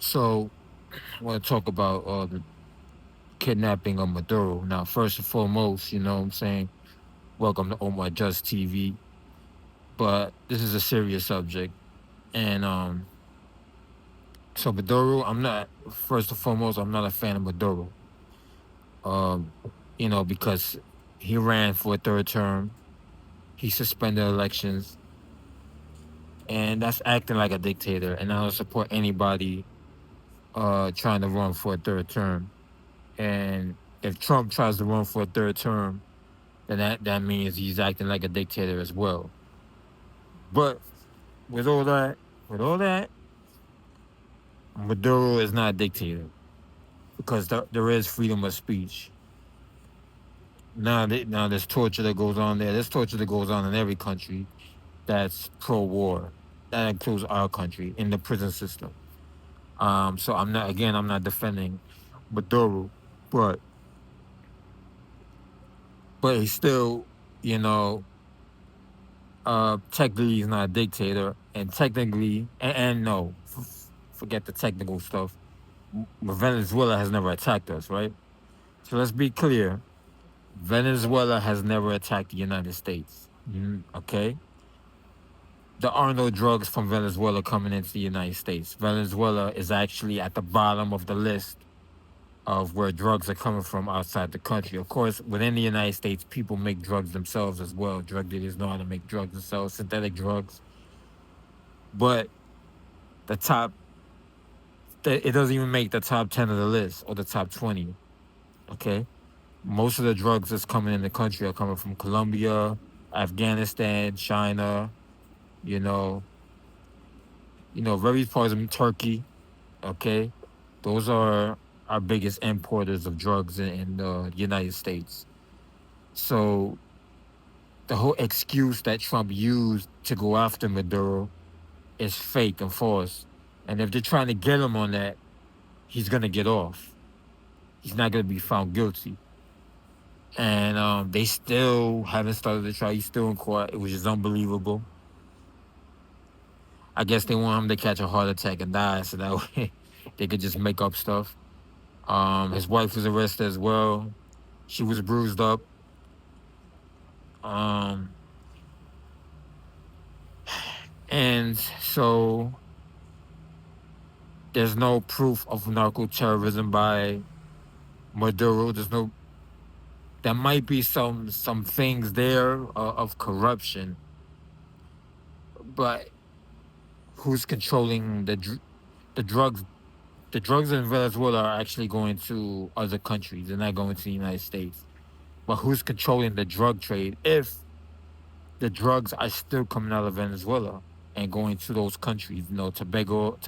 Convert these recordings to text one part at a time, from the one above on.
So I want to talk about the kidnapping of Maduro. Now, first and foremost, you know what I'm saying? Welcome to Omar Just TV. But this is a serious subject. And so Maduro, first and foremost, I'm not a fan of Maduro. Um, because he ran for a third term, he suspended elections, and that's acting like a dictator. And I don't support anybody trying to run for a third term. And if Trump tries to run for a third term, then that means he's acting like a dictator as well. But with all that, with all that, Maduro is not a dictator because there is freedom of speech. Now there's torture that goes on there. There's torture that goes on in every country that's pro-war. That includes our country in the prison system. So I'm not defending Maduro, but he's still, you know, technically he's not a dictator, and technically, and no, forget the technical stuff. Venezuela has never attacked us, right? So let's be clear: Venezuela has never attacked the United States. Okay, there are no drugs from Venezuela coming into the United States. Venezuela is actually at the bottom of the list of where drugs are coming from outside the country. Of course, within the United States, people make drugs themselves as well. Drug dealers know how to make drugs themselves, synthetic drugs. But the top, it doesn't even make the top 10 of the list or the top 20. Okay. Most of the drugs that's coming in the country are coming from Colombia, Afghanistan, China, you know, various parts of Turkey. Okay. Those are our biggest importers of drugs in the United States. So the whole excuse that Trump used to go after Maduro is fake and false. And if they're trying to get him on that, he's gonna get off. He's not gonna be found guilty. And they still haven't started the trial. He's still in court, which is unbelievable. I guess they want him to catch a heart attack and die, so that way they could just make up stuff. His wife was arrested as well. She was bruised up. Um, and so there's no proof of narco terrorism by Maduro. There might be some things there of corruption, but who's controlling the drugs? The drugs in Venezuela are actually going to other countries. They're not going to the United States. But who's controlling the drug trade if the drugs are still coming out of Venezuela and going to those countries? Tobago,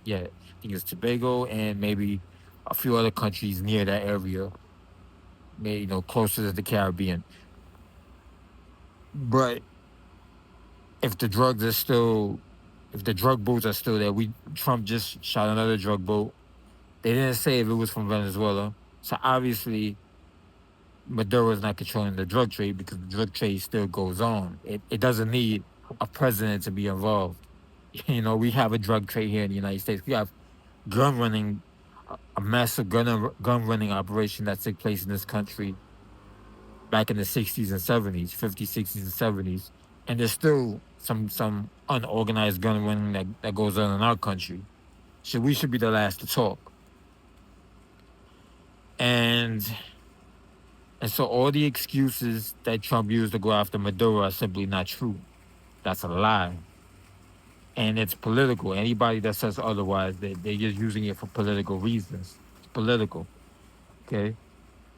yeah, I think it's Tobago and maybe a few other countries near that area, maybe closer to the Caribbean. But if the drugs are still, if the drug boats are still there, Trump just shot another drug boat. They didn't say if it was from Venezuela, so obviously Maduro is not controlling the drug trade because the drug trade still goes on. It doesn't need a president to be involved. We have a drug trade here in the United States. We have gun running, a massive gun running operation that took place in this country back in the 60s and 70s, 50s, 60s, and 70s. And there's still some unorganized gun running that goes on in our country. So we should be the last to talk. And so all the excuses that Trump used to go after Maduro are simply not true. That's a lie. And it's political. Anybody that says otherwise, they're just using it for political reasons. It's political. Okay.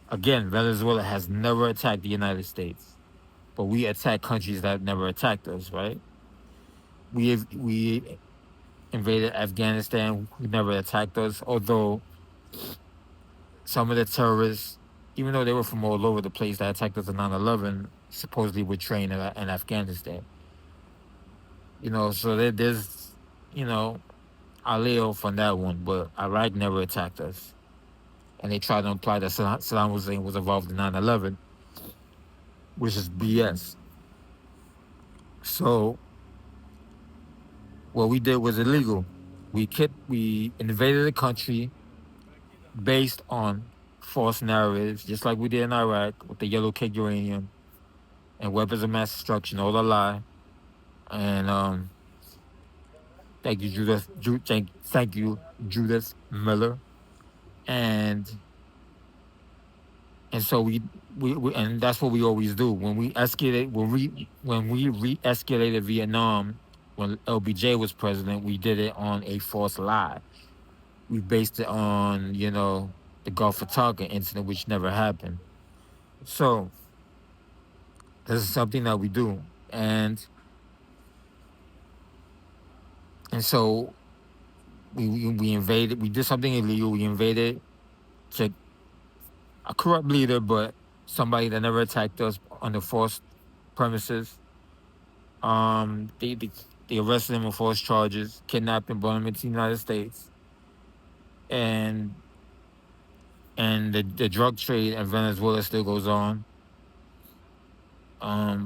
Again, Venezuela has never attacked the United States, but we attack countries that never attacked us, right? We invaded Afghanistan, who never attacked us, although some of the terrorists, even though they were from all over the place that attacked us in 9/11, supposedly were trained in Afghanistan. So there's, you know, I lay off on that one, but Iraq never attacked us. And they tried to imply that Saddam Hussein was involved in 9/11, which is BS. So what we did was illegal. We invaded the country based on false narratives, just like we did in Iraq with the yellow cake uranium and weapons of mass destruction, all a lie. And thank you, thank you, Judith Miller. And and so we and that's what we always do when we escalate when we re-escalated Vietnam when LBJ was president. We did it on a false lie. We based it on the Gulf of Tonkin incident, which never happened. So this is something that we do, and so we invaded. We did something illegal. We invaded to a corrupt leader, but somebody that never attacked us under false premises. They arrested him on false charges, kidnapped and brought him into the United States, and the drug trade in Venezuela still goes on.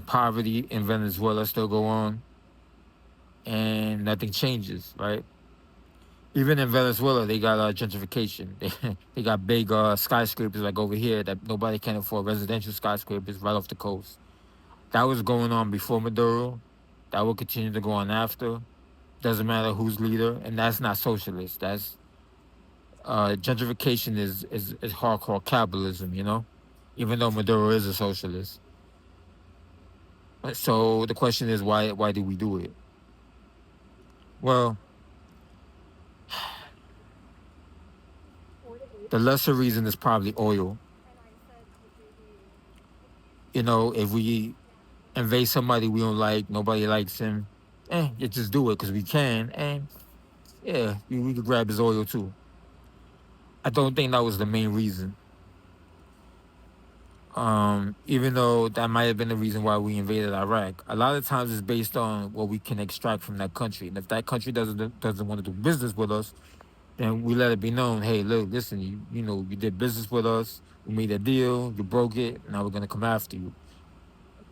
Poverty in Venezuela still go on, and nothing changes, right? Even in Venezuela, they got gentrification. They got big skyscrapers like over here that nobody can afford. Residential skyscrapers right off the coast. That was going on before Maduro. That will continue to go on after. Doesn't matter who's leader, and that's not socialist. That's gentrification is hardcore capitalism. Even though Maduro is a socialist. So the question is why do we do it? Well, the lesser reason is probably oil. If we invade somebody we don't like, nobody likes him, you just do it because we can, and yeah, we could grab his oil too. I don't think that was the main reason. Even though that might have been the reason why we invaded Iraq, a lot of times it's based on what we can extract from that country. And if that country doesn't want to do business with us, then we let it be known, hey, look, listen, you did business with us, we made a deal, you broke it, now we're gonna come after you.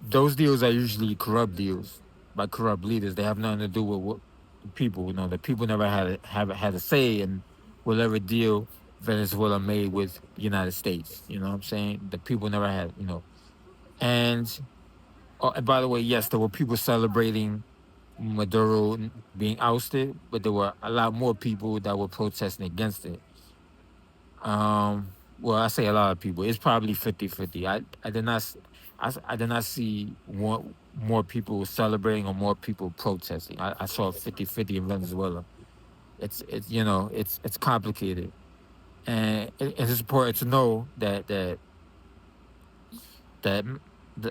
Those deals are usually corrupt deals by corrupt leaders. They have nothing to do with what the people. The people never had a say in whatever deal Venezuela made with the United States. You know what I'm saying? The people never had. And by the way, yes, there were people celebrating Maduro being ousted, but there were a lot more people that were protesting against it. Well, I say a lot of people. It's probably 50-50. I did not I did not see more people celebrating or more people protesting. I saw 50-50 in Venezuela. It's complicated, and it's important to know that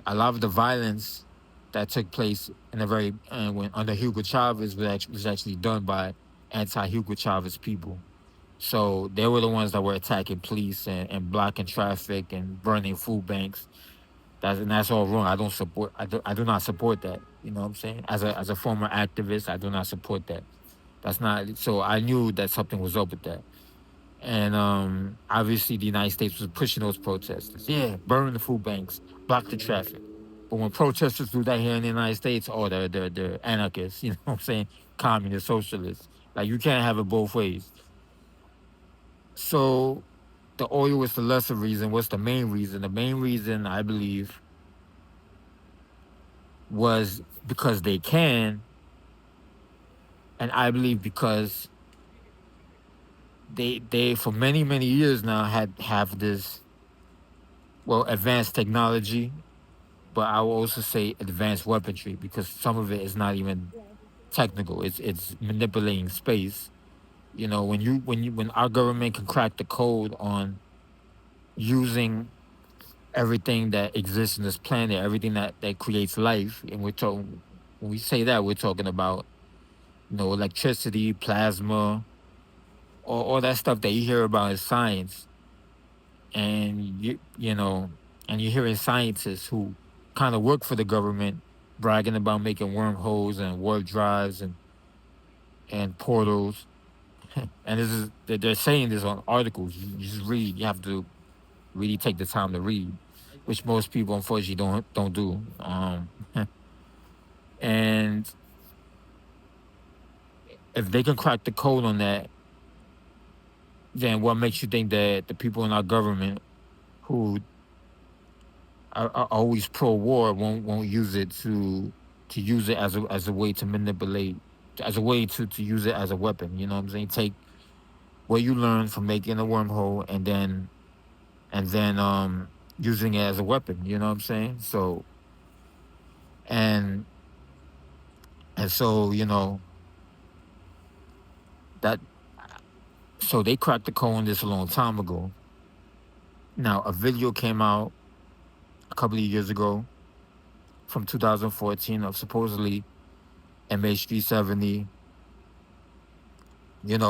a lot of the violence that took place in a very when under Hugo Chavez was actually done by anti-Hugo Chavez people. So they were the ones that were attacking police and blocking traffic and burning food banks. That's all wrong. I do not support that. You know what I'm saying? As a former activist, I do not support that. That's not so I knew that something was up with that. And obviously the United States was pushing those protesters. Yeah, burn the food banks, block the traffic. But when protesters do that here in the United States, oh, they're anarchists, you know what I'm saying? Communist, socialists. Like you can't have it both ways. So the oil was the lesser reason. What's the main reason? The main reason I believe was because they can, and I believe because they for many years now have this advanced technology, but I will also say advanced weaponry because some of it is not even technical. It's manipulating space. When our government can crack the code on using everything that exists in this planet, everything that creates life, and when we say that we're talking about electricity, plasma, all that stuff that you hear about in science, and and you're hearing scientists who kind of work for the government bragging about making wormholes and warp drives and portals, and they're saying this on articles. You just read. You have to really take the time to read, which most people unfortunately don't do. And If they can crack the code on that, then what makes you think that the people in our government who are always pro-war won't use it to use it as a way to manipulate, as a way to use it as a weapon. You know what I'm saying? Take what you learn from making a wormhole and then using it as a weapon. You know what I'm saying? And so that so they cracked the code on this a long time ago. Now a video came out a couple of years ago from 2014 of supposedly MH370,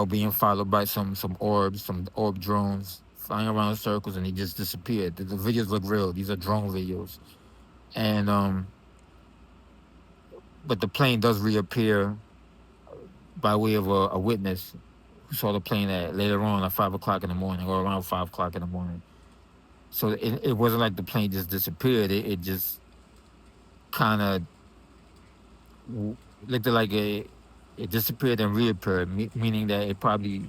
being followed by some orbs, some orb drones flying around in circles, and he just disappeared. The videos look real. These are drone videos, and but the plane does reappear by way of a witness who saw the plane at later on at 5 o'clock in the morning or around 5 o'clock in the morning. So it wasn't like the plane just disappeared. It just kind of looked like it disappeared and reappeared, meaning that it probably.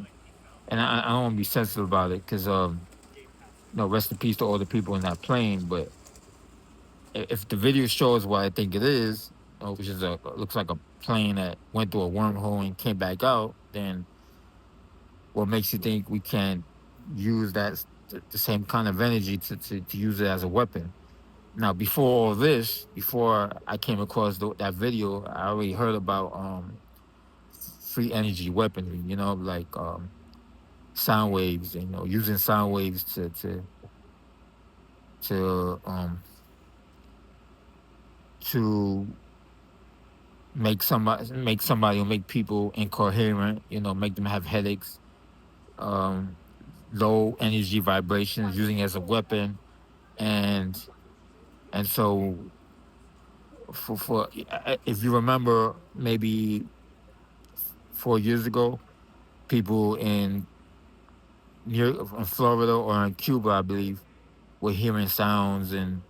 And I don't want to be sensitive about it because no, rest in peace to all the people in that plane. But if the video shows what I think it is, which is looks like a plane that went through a wormhole and came back out, then what makes you think we can't use the same kind of energy to use it as a weapon? Now, before all this, before I came across that video, I already heard about free energy weaponry. Like sound waves. Using sound waves to make somebody or make people incoherent. Make them have headaches, um, low energy vibrations, using it as a weapon, and so for if you remember, maybe 4 years ago, people in Florida or in Cuba, I believe, were hearing sounds, and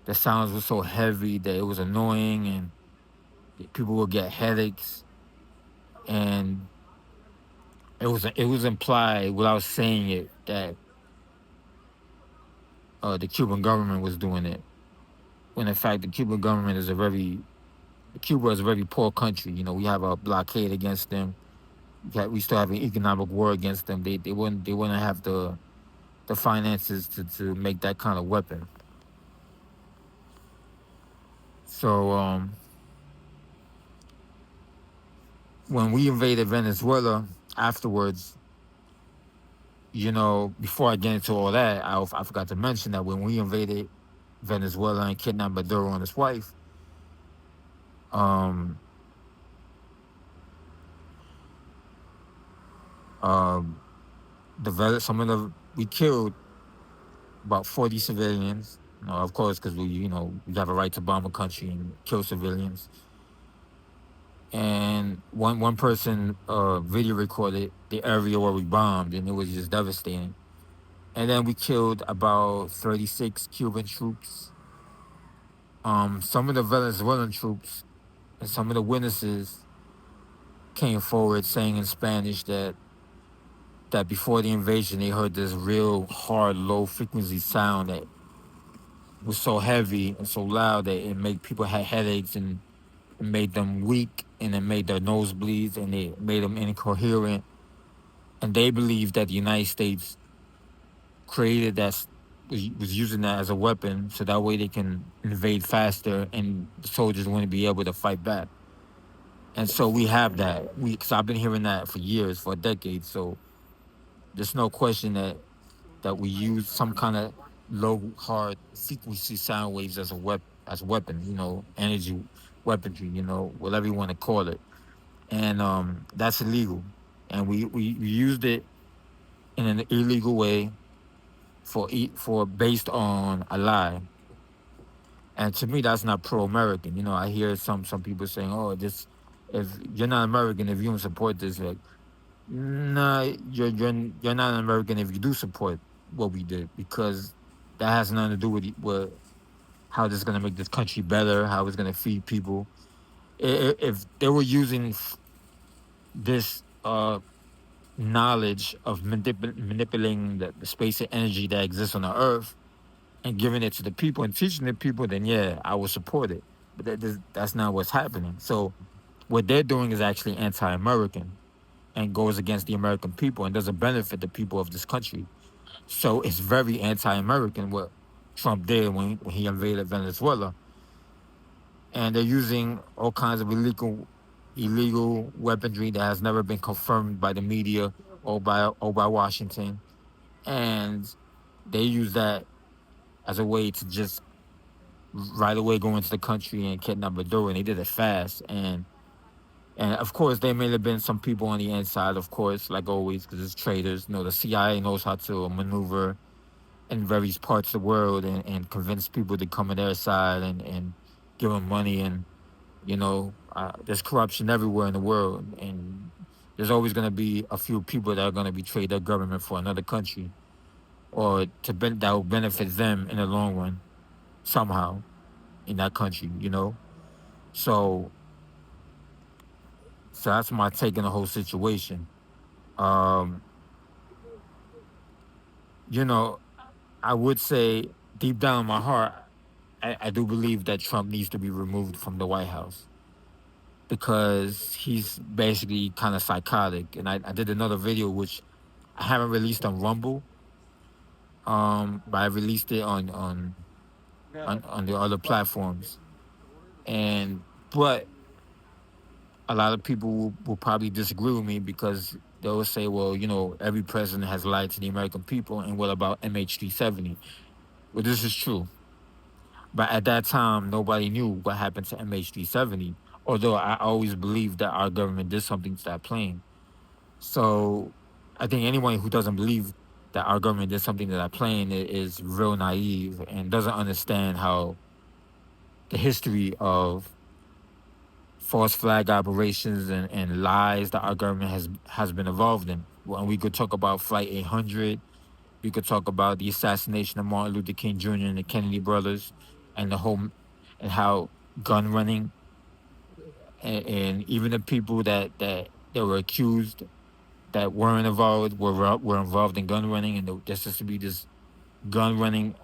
the sounds were so heavy that it was annoying, and people would get headaches, and it was implied without saying it that the Cuban government was doing it, when in fact the Cuban government is Cuba is a very poor country. We have a blockade against them. We still have an economic war against them. They wouldn't have the finances to make that kind of weapon. So when we invaded Venezuela afterwards, before I get into all that, I forgot to mention that when we invaded Venezuela and kidnapped Maduro and his wife, um, um, we killed about 40 civilians. Of course, because we have a right to bomb a country and kill civilians. And one person video recorded the area where we bombed, and it was just devastating. And then we killed about 36 Cuban troops. Some of the Venezuelan troops and some of the witnesses came forward saying in Spanish that before the invasion they heard this real hard, low frequency sound that was so heavy and so loud that it made people have headaches, and it made them weak, and it made their nosebleeds, and it made them incoherent. And they believed that the United States created was using that as a weapon, so that way they can invade faster, and the soldiers wouldn't be able to fight back. And so we have that. Because I've been hearing that for years, for decades. So there's no question that we use some kind of low, hard frequency sound waves as a weapon. Energy weaponry. Whatever you want to call it, and that's illegal. And we used it in an illegal way for based on a lie. And to me, that's not pro-American. I hear some people saying, "Oh, this if you're not American, if you don't support this, like, nah, you're not an American if you do support what we did, because that has nothing to do with how this is gonna make this country better, how it's gonna feed people. If they were using this knowledge of manipulating the space and energy that exists on the earth and giving it to the people and teaching the people, then yeah, I would support it. But that's not what's happening. So what they're doing is actually anti-American and goes against the American people and doesn't benefit the people of this country. So it's very anti-American what Trump did when he invaded Venezuela, and they're using all kinds of illegal weaponry that has never been confirmed by the media or by Washington, and they use that as a way to just right away go into the country and kidnap Maduro, and they did it fast. And of course, there may have been some people on the inside, of course, like always, because it's traitors. You know, the CIA knows how to maneuver in various parts of the world and convince people to come on their side and give them money. And, there's corruption everywhere in the world. And there's always going to be a few people that are going to betray their government for another country or that will benefit them in the long run somehow in that country. So, so that's my take on the whole situation. Um, you know, I would say deep down in my heart, I do believe that Trump needs to be removed from the White House because he's basically kind of psychotic. And I did another video which I haven't released on Rumble, but I released it on the other platforms. And but a lot of people will probably disagree with me because they will say, well, every president has lied to the American people, and what about MH370? Well, this is true. But at that time, nobody knew what happened to MH370, although I always believed that our government did something to that plane. So I think anyone who doesn't believe that our government did something to that plane is real naive and doesn't understand how the history of false flag operations and lies that our government has been involved in. Well, and we could talk about Flight 800. We could talk about the assassination of Martin Luther King Jr. and the Kennedy brothers, and the whole and how gun running and even the people that were accused that weren't involved were involved in gun running, and there just to be this gun running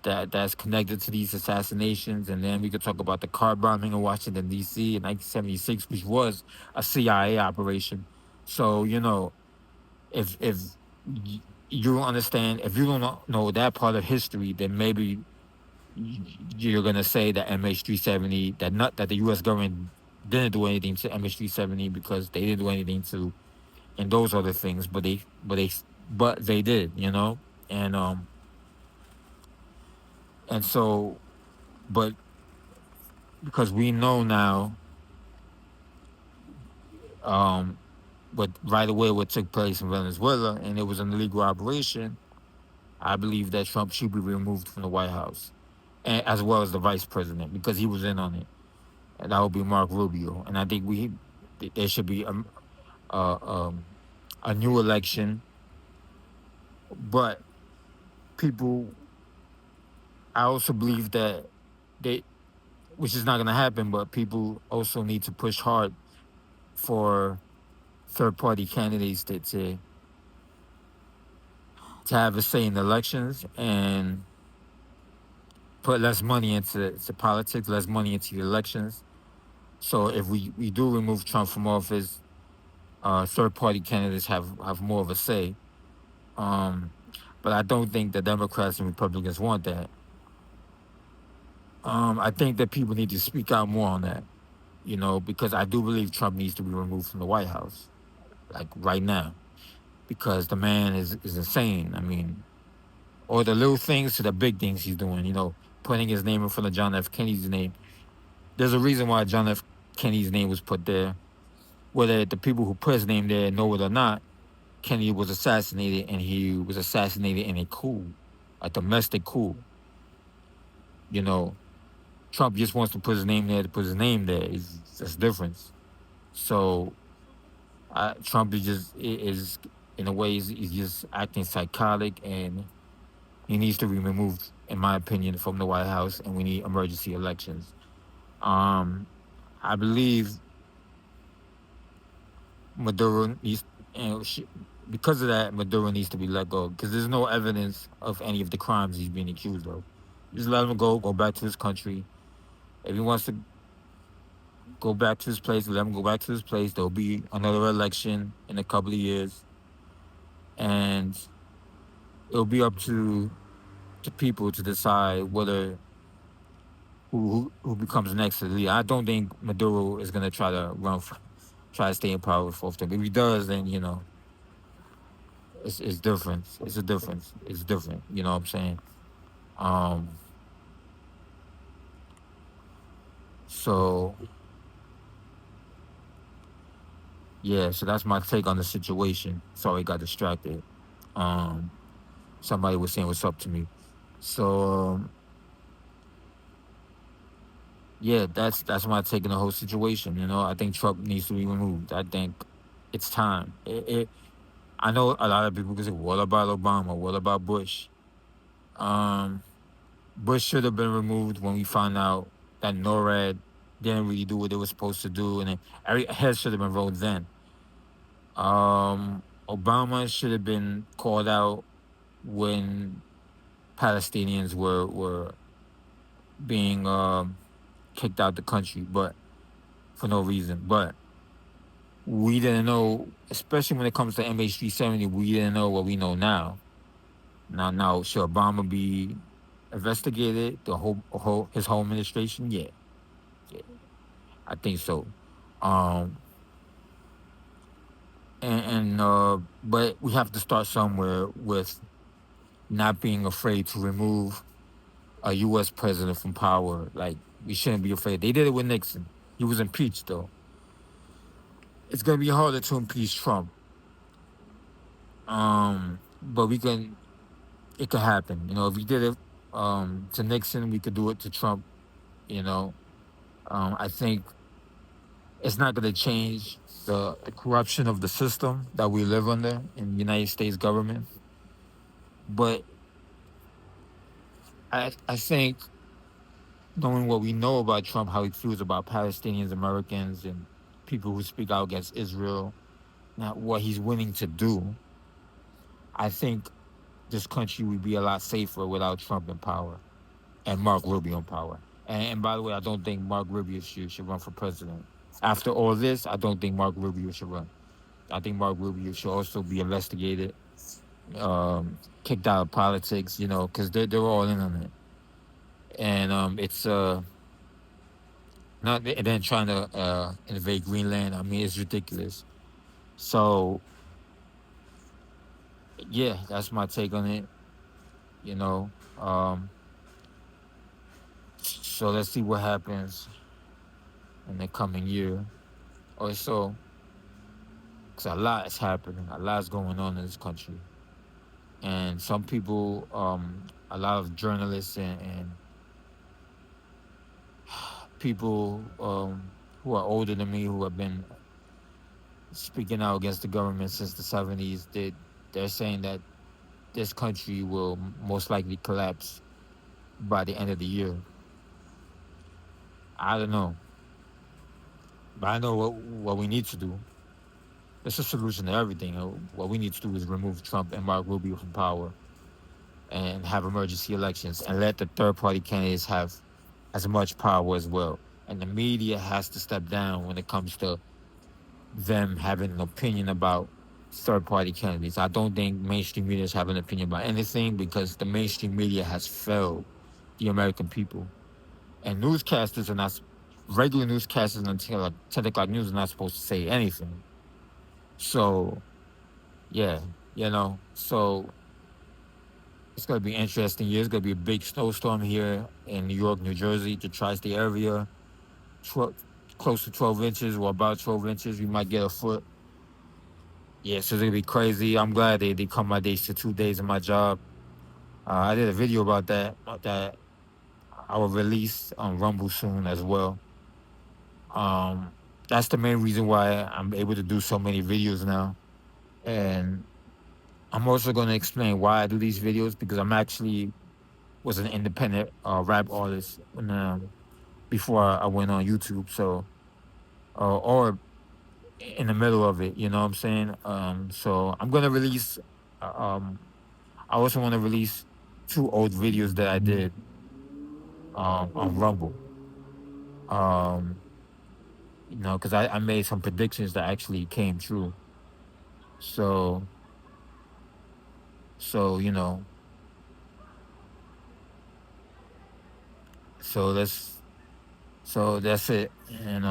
that's connected to these assassinations. And then we could talk about the car bombing in Washington D.C. in 1976, which was a CIA operation. So if you don't understand, if you don't know that part of history, then maybe you're gonna say that MH370 that the U.S. government didn't do anything to MH370 because they didn't do anything to and those other things, but they did. and and so but because we know now, um what right away what took place in Venezuela, and it was an illegal operation. I believe that Trump should be removed from the White House, and, as well as the vice president, because he was in on it, and that would be Mark Rubio. And I think there should be uh, um, a new election, but people. I also believe that they, which is not going to happen, but people also need to push hard for third party candidates to have a say in elections and put less money into politics, less money into the elections. So if we do remove Trump from office, third party candidates have more of a say. Um, but I don't think the Democrats and Republicans want that. I think that people need to speak out more on that, because I do believe Trump needs to be removed from the White House, like right now, because the man is insane. I mean, or the little things to the big things he's doing, putting his name in front of John F. Kennedy's name. There's a reason why John F. Kennedy's name was put there. Whether the people who put his name there know it or not, Kennedy was assassinated, and he was assassinated in a coup, a domestic coup. You know, Trump just wants to put his name there to put his name there. That's difference. So Trump is in a way is just acting psychotic, and he needs to be removed, in my opinion, from the White House, and we need emergency elections. Um, I believe Maduro needs, you know, because of that, Maduro needs to be let go because there's no evidence of any of the crimes he's being accused of. Just let him go back to his country. If he wants to go back to his place, let him go back to his place. There'll be another election in a couple of years, and it'll be up to people to decide whether who becomes next to the leader. I don't think Maduro is gonna try to try to stay in power for often. If he does, then it's different. It's a difference. It's different. You know what I'm saying? Um. So yeah. So that's my take on the situation. Sorry, got distracted. Um. Somebody was saying what's up to me. So yeah, that's my take on the whole situation. I think Trump needs to be removed. I think it's time. I know a lot of people can say, "What about Obama? What about Bush?" Um, Bush should have been removed when we found out that NORAD didn't really do what they were supposed to do, and then every head should have been rolled then. Obama should have been called out when Palestinians were being kicked out the country, but for no reason. But we didn't know, especially when it comes to MH370, we didn't know what we know now. Now, should Obama be investigated? His whole administration? Yeah, yeah, I think so. Um, but we have to start somewhere with not being afraid to remove a U.S. president from power. Like we shouldn't be afraid. They did it with Nixon. He was impeached though. It's gonna be harder to impeach Trump. But we can. It could happen. If we did it to Nixon, we could do it to Trump. You know, I think it's not going to change the corruption of the system that we live under in the United States government. But I think knowing what we know about Trump, how he feels about Palestinians, Americans, and people who speak out against Israel, now what he's willing to do, I think this country would be a lot safer without Trump in power and Mark Rubio in power. And by the way, I don't think Mark Rubio should run for president. After all this, I don't think Mark Rubio should run. I think Mark Rubio should also be investigated, kicked out of politics, because they're all in on it. And it's not and then trying to invade Greenland. I mean, it's ridiculous. So yeah, that's my take on it. You know, um, so let's see what happens in the coming year or so. Because a lot is happening, a lot is going on in this country, and some people, a lot of journalists and people who are older than me who have been speaking out against the government since the 70s, they're saying that this country will most likely collapse by the end of the year. I don't know, but I know what we need to do. It's a solution to everything. What we need to do is remove Trump and Mark Rubio from power and have emergency elections and let the third party candidates have as much power as well. And the media has to step down when it comes to them having an opinion about third party candidates. I don't think mainstream media have an opinion about anything because the mainstream media has failed the American people. And newscasters are not, regular newscasters until like 10 o'clock news are not supposed to say anything. So, yeah, so it's going to be interesting year. It's going to be a big snowstorm here in New York, New Jersey, the tri state area. 12, close to 12 inches or about 12 inches. We might get a foot. Yeah, so it's going to be crazy. I'm glad they cut my days to 2 days of my job. I did a video about that I will release on Rumble soon as well. Um, that's the main reason why I'm able to do so many videos now. And I'm also going to explain why I do these videos because I'm actually was an independent rap artist when, before I went on YouTube. So, or in the middle of it. You know what I'm saying? So I'm gonna release. I also want to release two old videos that I did on Rumble. Um, because I made some predictions that actually came true. So so you know so that's it. And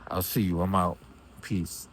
I'll see you. I'm out. Peace.